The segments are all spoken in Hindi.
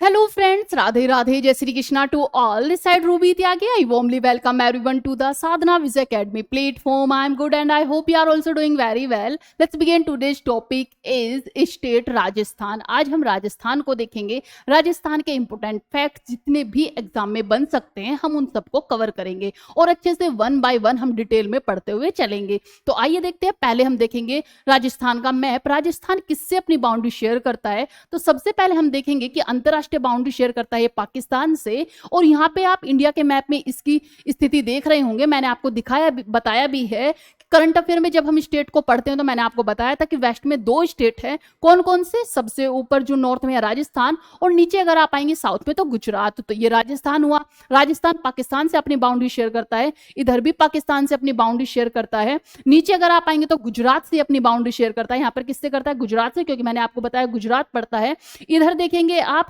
Hello friends, Radhe Radhe, Jai Shri Krishna to all. This side Ruby Tyagi. I warmly welcome everyone to the Sadhana Viz Academy platform. I am good and I hope you are also doing very well. Let's begin. Today's topic is state Rajasthan. आज हम राजस्थान को देखेंगे. राजस्थान के इंपोर्टेंट फैक्ट जितने भी एग्जाम में बन सकते हैं हम उन सबको कवर करेंगे और अच्छे से वन बाय वन हम डिटेल में पढ़ते हुए चलेंगे. तो आइए देखते हैं. पहले हम देखेंगे राजस्थान का मैप. राजस्थान किससे अपनी बाउंड्री शेयर करता है? तो सबसे पहले हम देखेंगे कि अंतरराष्ट्रीय बाउंड्री शेयर करता है पाकिस्तान से. और यहाँ पे आप इंडिया के मैप में इसकी स्थिति देख रहे होंगे. मैंने आपको दिखाया बताया भी है. करंट अफेयर में जब हम स्टेट को पढ़ते हैं तो मैंने आपको बताया था कि वेस्ट में 2 स्टेट है. कौन कौन से? सबसे ऊपर जो नॉर्थ में है राजस्थान और नीचे अगर आप आएंगे साउथ में तो गुजरात. तो ये राजस्थान हुआ. राजस्थान पाकिस्तान से अपनी बाउंड्री शेयर करता है. इधर भी पाकिस्तान से अपनी बाउंड्री शेयर करता है. नीचे अगर आप आएंगे तो गुजरात से अपनी बाउंड्री शेयर करता है. यहाँ पर किससे करता है? गुजरात से, क्योंकि मैंने आपको बताया गुजरात पड़ता है. इधर देखेंगे आप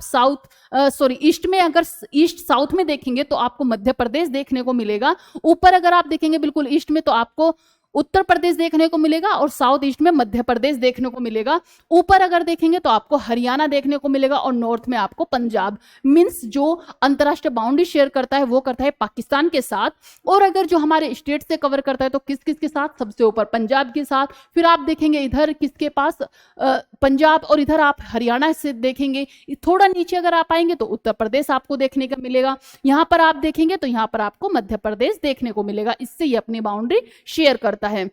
ईस्ट में, अगर ईस्ट साउथ में देखेंगे तो आपको मध्य प्रदेश देखने को मिलेगा. ऊपर अगर आप देखेंगे बिल्कुल ईस्ट में तो आपको उत्तर प्रदेश देखने को मिलेगा और साउथ ईस्ट में मध्य प्रदेश देखने को मिलेगा. ऊपर अगर देखेंगे तो आपको हरियाणा देखने को मिलेगा और नॉर्थ में आपको पंजाब. मींस जो अंतरराष्ट्रीय बाउंड्री शेयर करता है वो करता है पाकिस्तान के साथ. और अगर जो हमारे स्टेट से कवर करता है तो किस किस के साथ? सबसे ऊपर पंजाब के साथ. फिर आप देखेंगे इधर किसके पास? पंजाब. और इधर आप हरियाणा से देखेंगे. थोड़ा नीचे अगर आप आएंगे तो उत्तर प्रदेश आपको देखने को मिलेगा. यहां पर आप देखेंगे तो यहां पर आपको मध्य प्रदेश देखने को मिलेगा. इससे ये अपनी बाउंड्री शेयर करता है.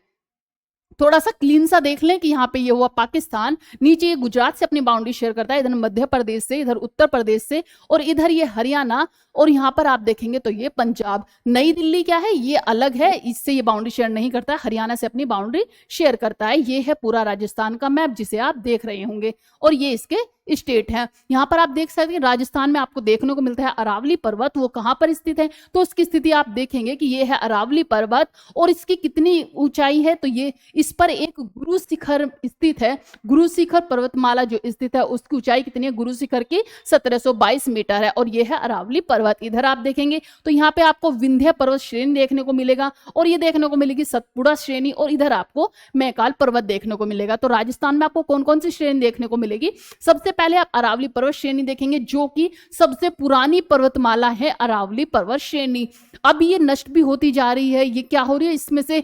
थोड़ा सा क्लीन सा देख लें कि यहाँ पे ये हुआ पाकिस्तान. नीचे ये गुजरात से अपनी बाउंड्री शेयर करता है. इधर मध्य प्रदेश से, इधर उत्तर प्रदेश से और इधर ये हरियाणा. और यहाँ पर आप देखेंगे तो ये पंजाब. नई दिल्ली क्या है? ये अलग है, इससे ये बाउंड्री शेयर नहीं करता है. हरियाणा से अपनी बाउंड्री शेयर करता है. ये है पूरा राजस्थान का मैप जिसे आप देख रहे होंगे और ये इसके स्टेट है. यहाँ पर आप देख सकते हैं राजस्थान में आपको देखने को मिलता है अरावली पर्वत. वो कहाँ पर स्थित है? तो उसकी स्थिति आप देखेंगे कि ये है अरावली पर्वत. और इसकी कितनी ऊंचाई है? तो ये इस पर एक गुरु शिखर स्थित है. गुरु शिखर पर्वतमाला जो स्थित है उसकी ऊंचाई कितनी है? गुरु शिखर की 1722 मीटर है और ये है अरावली पर्वत. इधर आप देखेंगे तो यहाँ पे आपको विंध्य पर्वत श्रेणी देखने को मिलेगा और ये देखने को मिलेगी सतपुड़ा श्रेणी. और इधर आपको मैकाल पर्वत देखने को मिलेगा. तो राजस्थान में आपको कौन कौन सी श्रेणी देखने को मिलेगी? सबसे पहले आप अरावली पर्वत श्रेणी देखेंगे जो कि सबसे पुरानी पर्वतमाला है. अरावली पर्वत श्रेणी अब ये नष्ट भी होती जा रही है. ये क्या हो रही है? इसमें से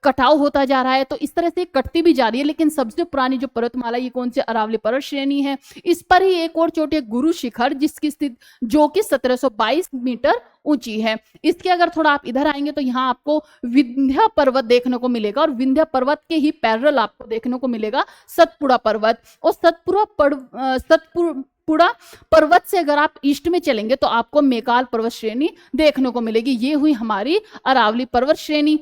कटाव होता जा रहा है. तो इस तरह से कटती भी जा रही है. लेकिन सबसे पुरानी जो पर्वतमाला ये कौन सी? अरावली पर्वत श्रेणी है. इस पर ही एक और चोटी गुरु शिखर जिसकी स्थिति जो कि 1722 मीटर ऊंची है. इसके अगर थोड़ा आप इधर आएंगे तो यहाँ आपको विंध्य पर्वत देखने को मिलेगा और विंध्य पर्वत के ही पैरेलल आपको देखने को मिलेगा सतपुड़ा पर्वत. और सतपुड़ा पर्वत से अगर आप ईस्ट में चलेंगे तो आपको मैकाल पर्वत श्रेणी देखने को मिलेगी. ये हुई हमारी अरावली पर्वत श्रेणी.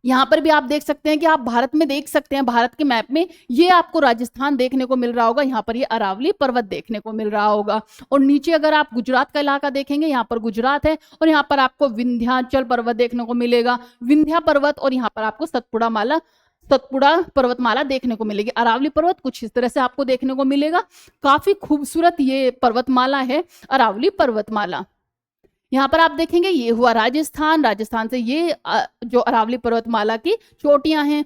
यहाँ पर भी आप देख सकते हैं कि आप भारत में देख सकते हैं, भारत के मैप में ये आपको राजस्थान देखने को मिल रहा होगा. यहाँ पर ये अरावली पर्वत देखने को मिल रहा होगा. और नीचे अगर आप गुजरात का इलाका देखेंगे यहाँ पर गुजरात है और यहाँ पर आपको विंध्याचल पर्वत देखने को मिलेगा, विंध्या पर्वत. और यहाँ पर आपको सतपुड़ा पर्वतमाला देखने को मिलेगी. अरावली पर्वत कुछ इस तरह से आपको देखने को मिलेगा. काफी खूबसूरत ये पर्वतमाला है अरावली पर्वतमाला. यहाँ पर आप देखेंगे ये हुआ राजस्थान. राजस्थान से ये जो अरावली पर्वतमाला की चोटियां हैं.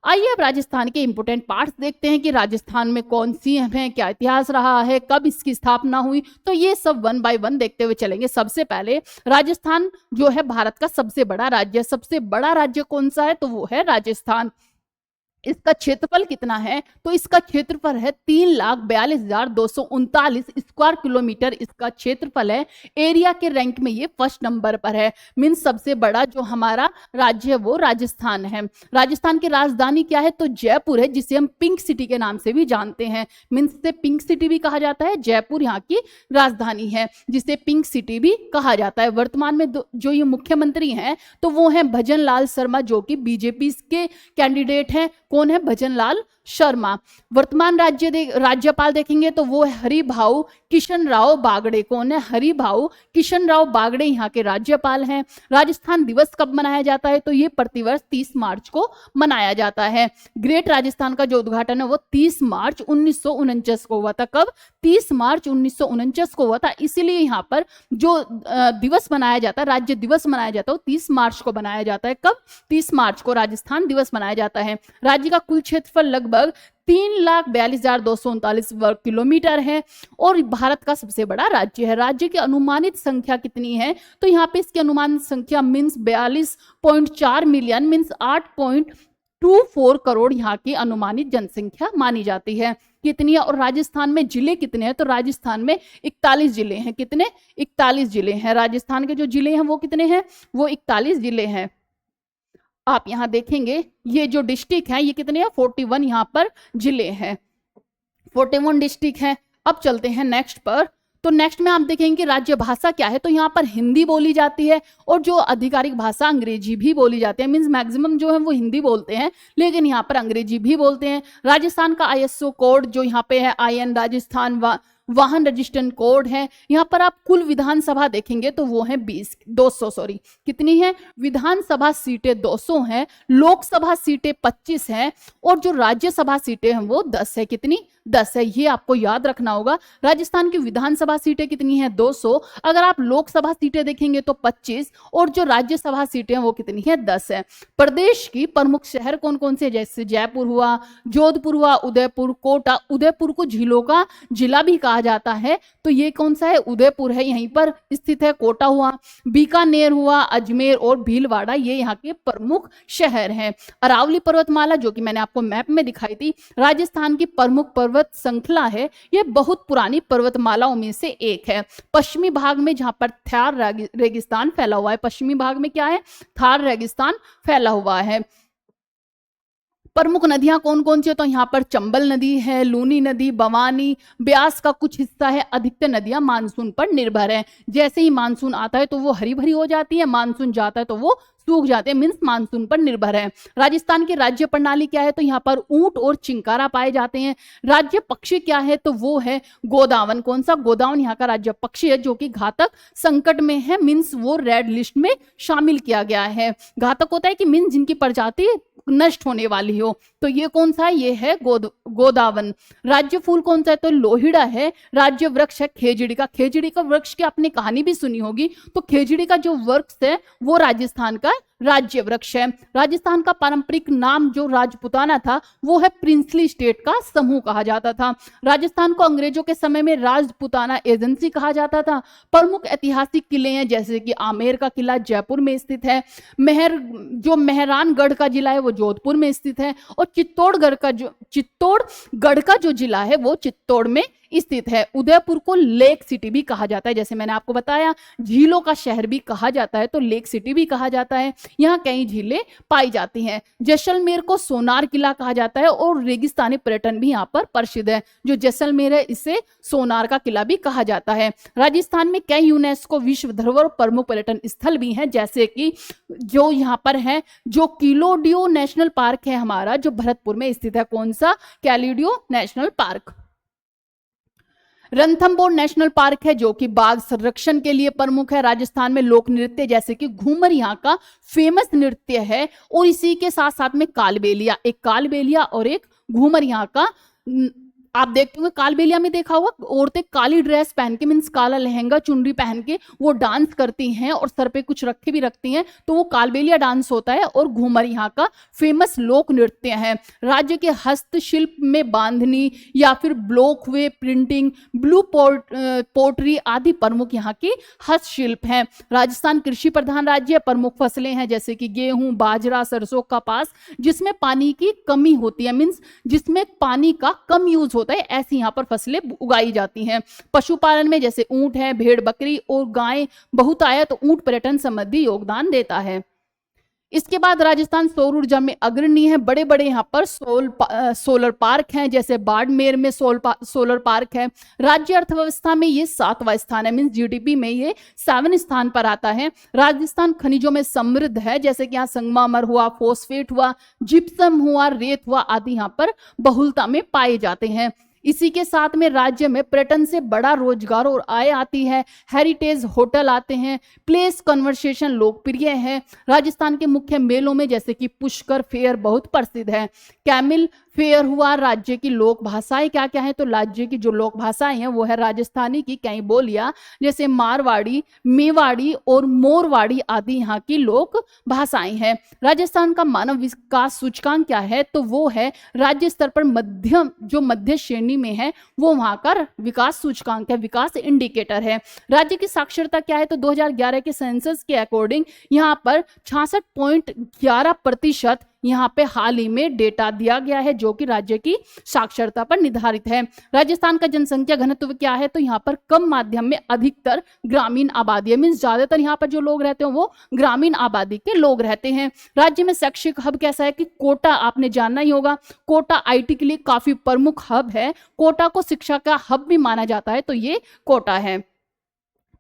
आइए अब राजस्थान के इंपोर्टेंट पार्ट्स देखते हैं कि राजस्थान में कौन सी हैं, क्या इतिहास रहा है, कब इसकी स्थापना हुई. तो ये सब वन बाय वन देखते हुए चलेंगे. सबसे पहले राजस्थान जो है भारत का सबसे बड़ा राज्य. सबसे बड़ा राज्य कौन सा है? तो वो है राजस्थान. इसका क्षेत्रफल कितना है? तो इसका क्षेत्रफल है 3,42,239 स्क्वायर किलोमीटर इसका क्षेत्रफल है. एरिया के रैंक में ये फर्स्ट नंबर पर है. मीन्स सबसे बड़ा जो हमारा राज्य है वो राजस्थान है. राजस्थान की राजधानी क्या है? तो जयपुर है, जिसे हम पिंक सिटी के नाम से भी जानते हैं. मीन्स से पिंक सिटी भी कहा जाता है. जयपुर यहाँ की राजधानी है जिसे पिंक सिटी भी कहा जाता है. वर्तमान में जो ये मुख्यमंत्री हैं तो वो हैं भजन लाल शर्मा जो कि बीजेपी के कैंडिडेट हैं. कौन है? भजन लाल शर्मा. वर्तमान राज्यपाल देखेंगे तो वो है हरिभाऊ किशन राव बागड़े. कौन है? हरिभाऊ किशन राव बागड़े यहाँ के राज्यपाल हैं. राजस्थान दिवस कब मनाया जाता है? तो ये प्रतिवर्ष 30 मार्च को मनाया जाता है. ग्रेट राजस्थान का जो उद्घाटन है वो 30 मार्च 1949 को हुआ था. कब? 30 मार्च 1949 को हुआ था. इसीलिए यहाँ पर जो दिवस मनाया जाता है, राज्य दिवस मनाया जाता है, वो 30 मार्च को मनाया जाता है. कब? 30 मार्च को राजस्थान दिवस मनाया जाता है. राज्य का कुल क्षेत्रफल लगभग लगभग 3,42,239 वर्ग किलोमीटर है और भारत का सबसे बड़ा राज्य है। राज्य की अनुमानित संख्या कितनी है, तो यहाँ पे इसकी अनुमानित संख्या मीन्स 42.4 मिलियन मीन्स 8.24 करोड़ यहाँ की अनुमानित जनसंख्या मानी जाती है। कितनी है, और राजस्थान में जिले कितने हैं, तो राजस्थान में 41 जिले हैं। कितने? 41 जिले हैं। राजस्थान के जो जिले हैं वो कितने हैं, वो 41 जिले हैं। आप यहाँ देखेंगे ये जो डिस्ट्रिक्ट है ये कितने हैं, 41 यहाँ पर जिले हैं, 41 डिस्ट्रिक्ट हैं। अब चलते हैं नेक्स्ट पर। तो नेक्स्ट में आप देखेंगे कि राज्य भाषा क्या है, तो यहाँ पर हिंदी बोली जाती है और जो आधिकारिक भाषा अंग्रेजी भी बोली जाती है। मीन्स मैक्सिमम जो है वो हिंदी बोलते हैं, लेकिन यहाँ पर अंग्रेजी भी बोलते हैं। राजस्थान का ISO कोड जो यहाँ पे है IN राजस्थान वाहन रजिस्ट्रेशन कोड है। यहाँ पर आप कुल विधानसभा देखेंगे तो वो है 200 कितनी है, विधानसभा सीटें 200 हैं, लोकसभा सीटें 25 हैं और जो राज्यसभा सीटें हैं वो 10 है। कितनी? 10 है। ये आपको याद रखना होगा। राजस्थान की विधानसभा सीटें कितनी है, 200। अगर आप लोकसभा सीटें देखेंगे तो 25 और जो राज्यसभा सीटें हैं वो कितनी है, 10 है। प्रदेश की प्रमुख शहर कौन कौन से, जैसे जयपुर हुआ, जोधपुर हुआ, उदयपुर, कोटा। उदयपुर को झीलों का जिला भी कहा जाता है, तो ये कौन सा है, उदयपुर है, यहीं पर स्थित है। कोटा हुआ, बीकानेर हुआ, अजमेर और भीलवाड़ा, ये यहाँ के प्रमुख शहर हैं। अरावली पर्वतमाला जो कि मैंने आपको मैप में दिखाई थी, राजस्थान की प्रमुख पर्वत श्रृंखला है। यह बहुत पुरानी पर्वतमालाओं में से एक है। पश्चिमी भाग में जहां पर थार रेगिस्तान फैला हुआ है, पश्चिमी भाग में क्या है, थार रेगिस्तान फैला हुआ है। प्रमुख नदियां कौन कौन सी है, तो यहाँ पर चंबल नदी है, लूनी नदी, भवानी, ब्यास का कुछ हिस्सा है। अधिकतर नदियां मानसून पर निर्भर है। जैसे ही मानसून आता है तो वो हरी भरी हो जाती है, मानसून जाता है तो वो सूख जाते हैं, मीन्स मानसून पर निर्भर है। राजस्थान की राज्य प्रणाली क्या है, तो यहाँ पर ऊंट और चिंकारा पाए जाते हैं। राज्य पक्षी क्या है, तो वो है गोदावन। कौन सा, गोदावन यहाँ का राज्य पक्षी है जो कि घातक संकट में है, मीन्स वो रेड लिस्ट में शामिल किया गया है। घातक होता है कि मीन्स जिनकी प्रजाति नष्ट होने वाली हो, तो ये कौन सा है, ये है गोदावन। राज्य फूल कौन सा है, तो लोहिड़ा है। राज्य वृक्ष है खेजड़ी का। खेजड़ी का वृक्ष की आपने कहानी भी सुनी होगी, तो खेजड़ी का जो वृक्ष है वो राजस्थान का राज्य वृक्ष है। राजस्थान का पारंपरिक नाम जो राजपुताना था वो है प्रिंसली स्टेट का समूह कहा जाता था। राजस्थान को अंग्रेजों के समय में राजपुताना एजेंसी कहा जाता था। प्रमुख ऐतिहासिक किले हैं जैसे कि आमेर का किला जयपुर में स्थित है, मेहरानगढ़ का जिला है वो जोधपुर में स्थित है और चित्तौड़गढ़ का जो जिला है वो चित्तौड़ में स्थित है। उदयपुर को लेक सिटी भी कहा जाता है, जैसे मैंने आपको बताया झीलों का शहर भी कहा जाता है तो लेक सिटी भी कहा जाता है। यहाँ कई झीलें पाई जाती हैं। जैसलमेर को सोनार किला कहा जाता है और रेगिस्तानी पर्यटन भी यहाँ पर प्रसिद्ध है। जो जैसलमेर है इसे सोनार का किला भी कहा जाता है। राजस्थान में कई यूनेस्को विश्व धरोहर प्रमुख पर्यटन स्थल भी हैं, जैसे कि जो यहाँ पर है जो किलोडियो नेशनल पार्क है हमारा, जो भरतपुर में स्थित है। कौन सा, Keoladeo National Park. Ranthambore National Park है जो कि बाघ संरक्षण के लिए प्रमुख है। राजस्थान में लोक नृत्य जैसे कि घूमर यहाँ का फेमस नृत्य है और इसी के साथ साथ में कालबेलिया, एक कालबेलिया और एक घूमर यहाँ का आप देखते होंगे। कालबेलिया में देखा होगा औरतें काली ड्रेस पहन के मीन्स काला लहंगा चुनरी पहन के वो डांस करती हैं और सर पे कुछ रखे भी रखती हैं, तो वो कालबेलिया डांस होता है। और घूमर यहाँ का फेमस लोक नृत्य है। राज्य के हस्तशिल्प में बांधनी या फिर ब्लॉक वे प्रिंटिंग, ब्लू पोट्री आदि प्रमुख यहाँ की हस्तशिल्प हैं। राजस्थान कृषि प्रधान राज्य है। प्रमुख फसलें हैं जैसे कि गेहूं, बाजरा, सरसों, कपास, जिसमें पानी की कमी होती है, मीन्स जिसमें पानी का कम यूज होता है, ऐसी यहाँ पर फसलें उगाई जाती हैं। पशुपालन में जैसे ऊंट है, भेड़, बकरी और गाय बहुत आया तो ऊंट पर्यटन संबंधी योगदान देता है। इसके बाद राजस्थान सौर ऊर्जा में अग्रणी है। बड़े बड़े यहाँ पर सोलर पार्क हैं, जैसे बाड़मेर में सोलर पार्क है। राज्य अर्थव्यवस्था में ये 7वां स्थान है, मीन्स जीडीपी में ये 7वें स्थान पर आता है। राजस्थान खनिजों में समृद्ध है, जैसे कि यहाँ संगमरमर हुआ, फॉस्फेट हुआ, जिप्सम हुआ, रेत हुआ आदि यहाँ पर बहुलता में पाए जाते हैं। इसी के साथ में राज्य में पर्यटन से बड़ा रोजगार और आय आती है। हेरिटेज होटल आते हैं। प्लेस कन्वर्सेशन लोकप्रिय है। राजस्थान के मुख्य मेलों में जैसे कि पुष्कर फेयर बहुत प्रसिद्ध है। कैमिल फेयर हुआ। राज्य की लोक भाषाएं क्या क्या है, तो राज्य की जो लोक भाषाएं हैं वो है राजस्थानी की कई बोलियां जैसे मारवाड़ी, मेवाड़ी और मोरवाड़ी आदि यहाँ की लोक भाषाएं हैं। राजस्थान का मानव विकास सूचकांक क्या है, तो वो है राज्य स्तर पर मध्यम, जो मध्य श्रेणी में है वो वहां का विकास सूचकांक है, विकास इंडिकेटर है। राज्य की साक्षरता क्या है, तो 2011 के सेंसस के अकॉर्डिंग यहाँ पर 66.11% यहाँ पे हाल ही में डेटा दिया गया है जो कि राज्य की साक्षरता पर निर्धारित है। राजस्थान का जनसंख्या घनत्व क्या है, तो यहाँ पर कम माध्यम में अधिकतर ग्रामीण आबादी है, मीन्स ज्यादातर यहाँ पर जो लोग रहते हैं वो ग्रामीण आबादी के लोग रहते हैं। राज्य में शैक्षिक हब कैसा है कि कोटा, आपने जानना ही होगा, कोटा आईटी के लिए काफी प्रमुख हब है, कोटा को शिक्षा का हब भी माना जाता है, तो ये कोटा है।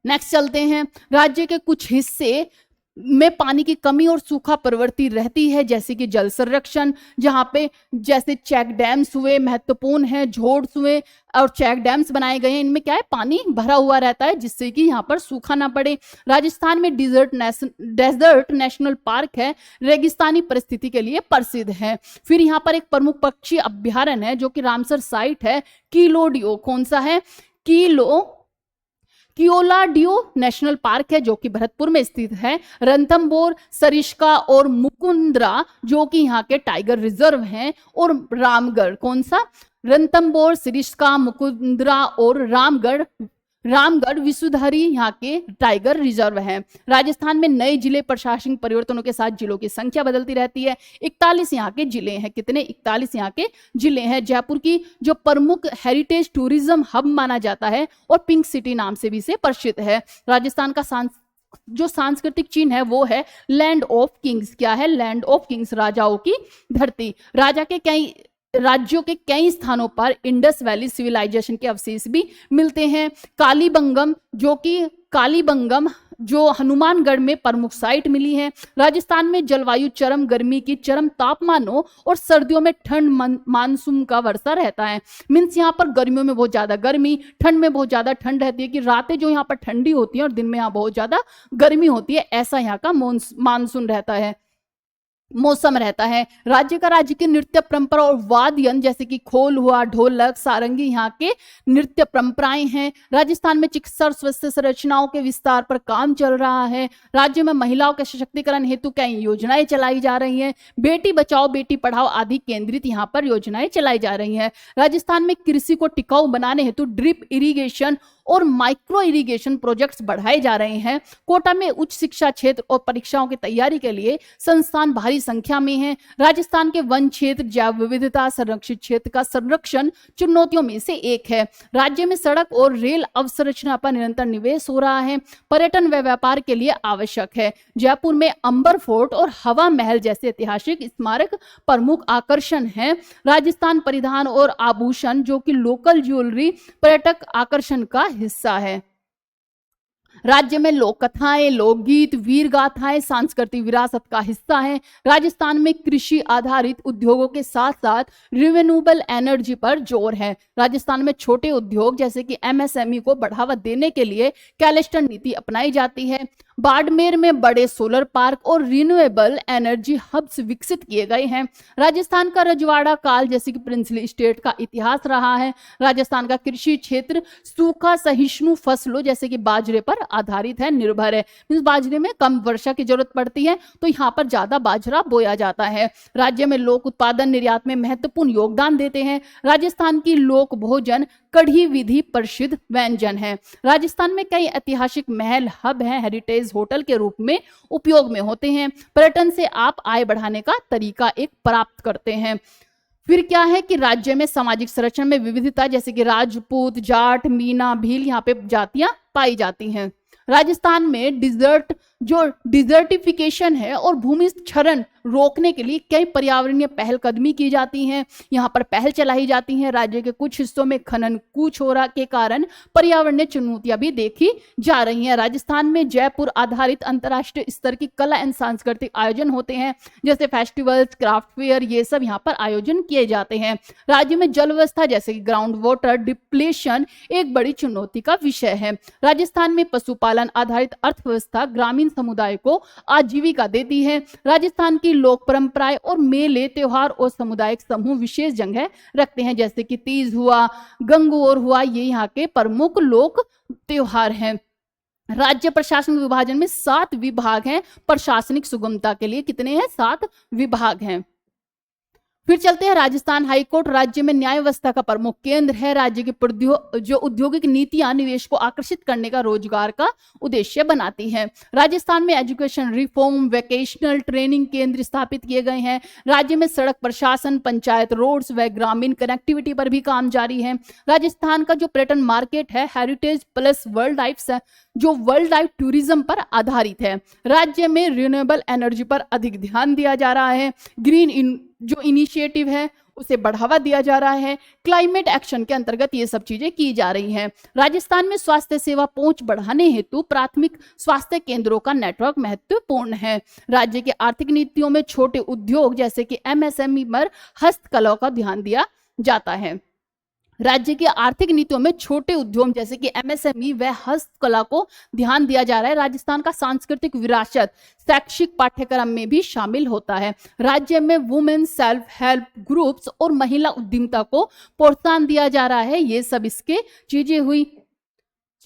नेक्स्ट चलते हैं, राज्य के कुछ हिस्से में पानी की कमी और सूखा प्रवृत्ति रहती है, जैसे कि जल संरक्षण, जहां पे जैसे चेक डैम्स हुए महत्वपूर्ण है, झोड्स हुए और चेक डैम्स बनाए गए हैं, इनमें क्या है पानी भरा हुआ रहता है जिससे कि यहाँ पर सूखा ना पड़े। राजस्थान में डेजर्ट नेशनल पार्क है, रेगिस्तानी परिस्थिति के लिए प्रसिद्ध है। फिर यहाँ पर एक प्रमुख पक्षी अभ्यारण्य है जो कि रामसर साइट है, कीलोडियो, कौन सा है, कियोलाडियो नेशनल पार्क है जो कि भरतपुर में स्थित है। रणथंभौर, सरिस्का और मुकुंदरा जो कि यहाँ के टाइगर रिजर्व हैं, और रामगढ़, कौन सा, रणथंभौर, सरिस्का, मुकुंदरा और रामगढ़ विश्वधरी यहाँ के टाइगर रिजर्व हैं। राजस्थान में नए जिले प्रशासनिक परिवर्तनों के साथ जिलों की संख्या बदलती रहती है। 41 यहाँ के जिले हैं, कितने, 41 यहाँ के जिले हैं। जयपुर की जो प्रमुख हेरिटेज टूरिज्म हब माना जाता है और पिंक सिटी नाम से भी इसे प्रसिद्ध है। राजस्थान का जो सांस्कृतिक चिन्ह है वो है लैंड ऑफ किंग्स, क्या है, लैंड ऑफ किंग्स, राजाओं की धरती। राज्यों के कई स्थानों पर इंडस वैली सिविलाइजेशन के अवशेष भी मिलते हैं। कालीबंगम जो हनुमानगढ़ में प्रमुख साइट मिली है। राजस्थान में जलवायु चरम गर्मी की चरम तापमानों और सर्दियों में ठंड मानसून का वर्षा रहता है, मीन्स यहाँ पर गर्मियों में बहुत ज्यादा गर्मी, ठंड में बहुत ज्यादा ठंड रहती है कि रातें जो यहाँ पर ठंडी होती है और दिन में यहाँ बहुत ज्यादा गर्मी होती है, ऐसा यहाँ का मानसून रहता है, मौसम रहता है। राज्य की नृत्य परंपरा और वाद्य यंत्र जैसे कि खोल हुआ, ढोलक, सारंगी यहाँ के नृत्य परंपराएं हैं। राजस्थान में चिकित्सा और स्वास्थ्य संरचनाओं के विस्तार पर काम चल रहा है। राज्य में महिलाओं के सशक्तिकरण हेतु कई योजनाएं चलाई जा रही हैं। बेटी बचाओ बेटी पढ़ाओ आदि केंद्रित यहाँ पर योजनाएं चलाई जा रही हैं। राजस्थान में कृषि को टिकाऊ बनाने हेतु ड्रिप इरिगेशन और माइक्रो इरिगेशन प्रोजेक्ट्स बढ़ाए जा रहे हैं। कोटा में उच्च शिक्षा क्षेत्र और परीक्षाओं की तैयारी के लिए संस्थान भारी संख्या में हैं। राजस्थान के वन क्षेत्र, जैव विविधता, संरक्षित क्षेत्र का संरक्षण चुनौतियों में से एक है। राज्य में सड़क और रेल अवसंरचना पर निरंतर निवेश हो रहा है, पर्यटन व व्यापार के लिए आवश्यक है। जयपुर में अंबर फोर्ट और हवा महल जैसे ऐतिहासिक स्मारक प्रमुख आकर्षण हैं। राजस्थान परिधान और आभूषण जो कि लोकल ज्वेलरी पर्यटक आकर्षण का हिस्सा है। राज्य में लोक कथाएं, लोकगीत, वीर गाथाएं सांस्कृतिक विरासत का हिस्सा हैं। राजस्थान में कृषि आधारित उद्योगों के साथ साथ रिन्यूएबल एनर्जी पर जोर है। राजस्थान में छोटे उद्योग जैसे कि एमएसएमई को बढ़ावा देने के लिए कैलेस्टर नीति अपनाई जाती है। बाड़मेर में बड़े सोलर पार्क और रिन्यूएबल एनर्जी हब्स विकसित किए गए हैं। राजस्थान का रजवाड़ा काल जैसे कि प्रिंसली स्टेट का इतिहास रहा है। राजस्थान का कृषि क्षेत्र सूखा सहिष्णु फसलों जैसे कि बाजरे पर आधारित है, निर्भर है। मींस बाजरे में कम वर्षा की जरूरत पड़ती है तो यहाँ पर ज्यादा बाजरा बोया जाता है। राज्य में लोक उत्पादन निर्यात में महत्वपूर्ण योगदान देते हैं। राजस्थान की लोक भोजन कढ़ी विधि प्रसिद्ध व्यंजन है। राजस्थान में कई ऐतिहासिक महल हब हैं, हेरिटेज होटल के रूप में उपयोग में होते हैं। पर्यटन से आप आय बढ़ाने का तरीका एक प्राप्त करते हैं। फिर क्या है कि राज्य में सामाजिक संरचना में विविधता जैसे कि राजपूत, जाट, मीना, भील यहाँ पे जातियां पाई जाती हैं। राजस्थान में डिजर्टिफिकेशन है और भूमि क्षरण रोकने के लिए कई पर्यावरणीय पहलकदमी की जाती हैं। यहाँ पर पहल चलाई जाती हैं। राज्य के कुछ हिस्सों में खनन कूच हो रहा के कारण पर्यावरणीय चुनौतियां भी देखी जा रही हैं। राजस्थान में जयपुर आधारित अंतर्राष्ट्रीय स्तर की कला एवं सांस्कृतिक आयोजन होते हैं, जैसे फेस्टिवल्स, क्राफ्ट फेयर, ये सब यहाँ पर आयोजन किए जाते हैं। राज्य में जल व्यवस्था जैसे कि ग्राउंड वाटर डिप्लेशन एक बड़ी चुनौती का विषय है। राजस्थान में पशुपालन आधारित अर्थव्यवस्था ग्रामीण समुदाय को आजीविका देती है। राजस्थान की लोक परंपराएं और मेले, त्योहार और सामुदायिक समूह विशेष जगह रखते हैं, जैसे कि तीज हुआ, गंगोर हुआ, ये यहाँ के प्रमुख लोक त्योहार हैं। राज्य प्रशासन विभाजन में 7 विभाग हैं। प्रशासनिक सुगमता के लिए कितने हैं? 7 विभाग हैं। फिर चलते हैं राजस्थान हाईकोर्ट राज्य में न्याय व्यवस्था का प्रमुख केंद्र है। राज्य की जो औद्योगिक नीतियां निवेश को आकर्षित करने का रोजगार का उद्देश्य बनाती हैं। राजस्थान में एजुकेशन रिफॉर्म, वोकेशनल ट्रेनिंग केंद्र स्थापित किए गए हैं। राज्य में सड़क प्रशासन, पंचायत रोड्स व ग्रामीण कनेक्टिविटी पर भी काम जारी है। राजस्थान का जो पर्यटन मार्केट है हेरिटेज प्लस वर्ल्ड लाइफ, जो वर्ल्ड लाइफ टूरिज्म पर आधारित है। राज्य में रिन्यूएबल एनर्जी पर अधिक ध्यान दिया जा रहा है। ग्रीन जो इनिशिएटिव है उसे बढ़ावा दिया जा रहा है। क्लाइमेट एक्शन के अंतर्गत ये सब चीजें की जा रही हैं। राजस्थान में स्वास्थ्य सेवा पहुंच बढ़ाने हेतु प्राथमिक स्वास्थ्य केंद्रों का नेटवर्क महत्वपूर्ण है। राज्य की आर्थिक नीतियों में छोटे उद्योग जैसे कि एमएसएमई पर हस्तकला का ध्यान दिया जाता है। राज्य की आर्थिक नीतियों में छोटे उद्योग जैसे कि एमएसएमई व हस्तकला को ध्यान दिया जा रहा है। राजस्थान का सांस्कृतिक विरासत शैक्षिक पाठ्यक्रम में भी शामिल होता है। राज्य में वुमेन सेल्फ हेल्प ग्रुप्स और महिला उद्यमिता को प्रोत्साहन दिया जा रहा है। ये सब इसके चीजें हुई।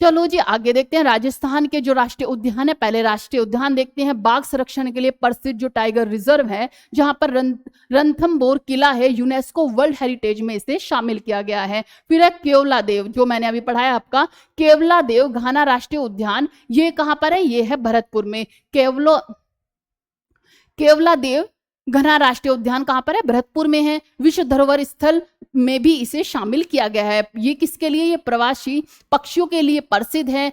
चलो जी आगे देखते हैं राजस्थान के जो राष्ट्रीय उद्यान है। पहले राष्ट्रीय उद्यान देखते हैं। बाघ संरक्षण के लिए प्रसिद्ध जो टाइगर रिजर्व है, जहां पर रणथंभौर किला है, यूनेस्को वर्ल्ड हेरिटेज में इसे शामिल किया गया है। फिर है केवलादेव, जो मैंने अभी पढ़ाया आपका केवलादेव घाना राष्ट्रीय उद्यान, ये कहां पर है? ये है भरतपुर में। केवलादेव घना राष्ट्रीय उद्यान कहां पर है? भरतपुर में है। विश्व धरोहर स्थल में भी इसे शामिल किया गया है। ये किसके लिए? ये प्रवासी पक्षियों के लिए प्रसिद्ध है।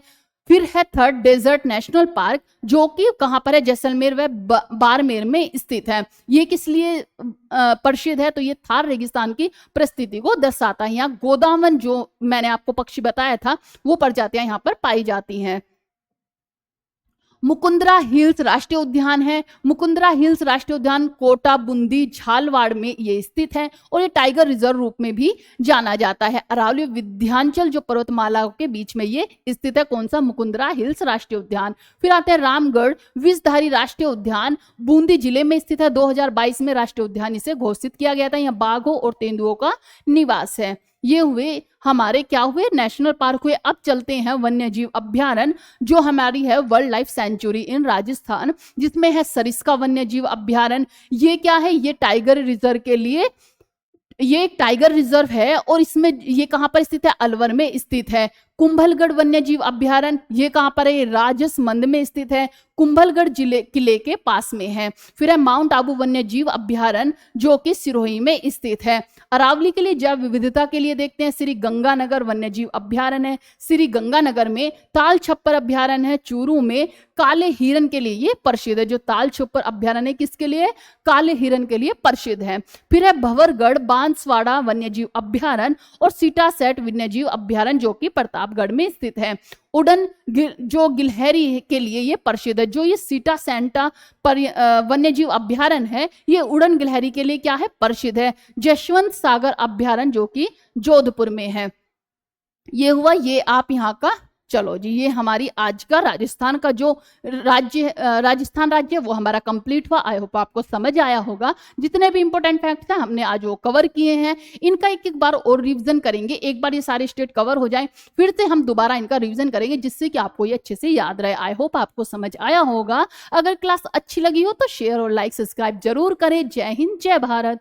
फिर है थर्ड डेजर्ट नेशनल पार्क, जो कि कहां पर है? जैसलमेर व बाड़मेर में स्थित है। ये किस लिए प्रसिद्ध है? तो ये थार रेगिस्तान की परिस्थिति को दर्शाता है। यहाँ गोदावन, जो मैंने आपको पक्षी बताया था, वो प्रजातियां यहाँ पर पाई जाती हैं। मुकुंदरा हिल्स राष्ट्रीय उद्यान है। मुकुंदरा हिल्स राष्ट्रीय उद्यान कोटा, बूंदी, झालवाड़ में ये स्थित है और ये टाइगर रिजर्व रूप में भी जाना जाता है। अरावली विंध्याचल जो पर्वतमाला के बीच में ये स्थित है। कौन सा? मुकुंदरा हिल्स राष्ट्रीय उद्यान। फिर आते हैं रामगढ़ विषधारी राष्ट्रीय उद्यान, बूंदी जिले में स्थित है। 2022 में राष्ट्रीय उद्यान इसे घोषित किया गया था। यहाँ बाघों और तेंदुओं का निवास है। ये हुए हमारे क्या हुए? नेशनल पार्क हुए। अब चलते हैं वन्य जीव अभ्यारण्य, जो हमारी है वर्ल्ड लाइफ सेंचुरी इन राजस्थान, जिसमें है सरिस्का वन्य जीव अभ्यारण्य। ये क्या है? ये टाइगर रिजर्व के लिए, ये एक टाइगर रिजर्व है और इसमें ये कहां पर स्थित है? अलवर में स्थित है। कुंभलगढ़ वन्य जीव अभ्यारण्य, ये कहां पर है? राजसमंद में स्थित है। कुंभलगढ़ जिले किले के पास में है। फिर है माउंट आबू वन्य जीव अभ्यारण्य, जो कि सिरोही में स्थित है। अरावली के लिए जैव विविधता के लिए देखते हैं श्री गंगानगर वन्य जीव अभ्यारण्य है। श्री गंगानगर में ताल छप्पर अभ्यारण्य है। चूरू में काले हिरन के लिए ये प्रसिद्ध है। जो ताल छप्पर अभ्यारण्य किसके लिए? काले हिरन के लिए प्रसिद्ध है। फिर है भंवरगढ़ बांसवाड़ा वन्य जीव अभ्यारण्य और सीटासेट वन्य जीव अभ्यारण्य, जो कि प्रतापगढ़ में स्थित है। उड़न जो गिलहरी के लिए ये प्रसिद्ध है। जो ये सीटा सेंटा वन्य जीव अभ्यारण्य है, ये उड़न गिलहरी के लिए क्या है? प्रसिद्ध है। जशवंत सागर अभ्यारण्य, जो कि जोधपुर में है। ये हुआ ये आप यहाँ का। चलो जी, ये हमारी आज का राजस्थान का जो राजस्थान राज्य वो हमारा कंप्लीट हुआ। आई होप आपको समझ आया होगा। जितने भी इंपॉर्टेंट फैक्ट्स हैं हमने आज वो कवर किए हैं। इनका एक एक बार और रिवीजन करेंगे। एक बार ये सारे स्टेट कवर हो जाए, फिर से हम दोबारा इनका रिवीजन करेंगे, जिससे कि आपको ये अच्छे से याद रहे। आई होप आपको समझ आया होगा। अगर क्लास अच्छी लगी हो तो शेयर और लाइक सब्सक्राइब जरूर करें। जय हिंद, जय भारत।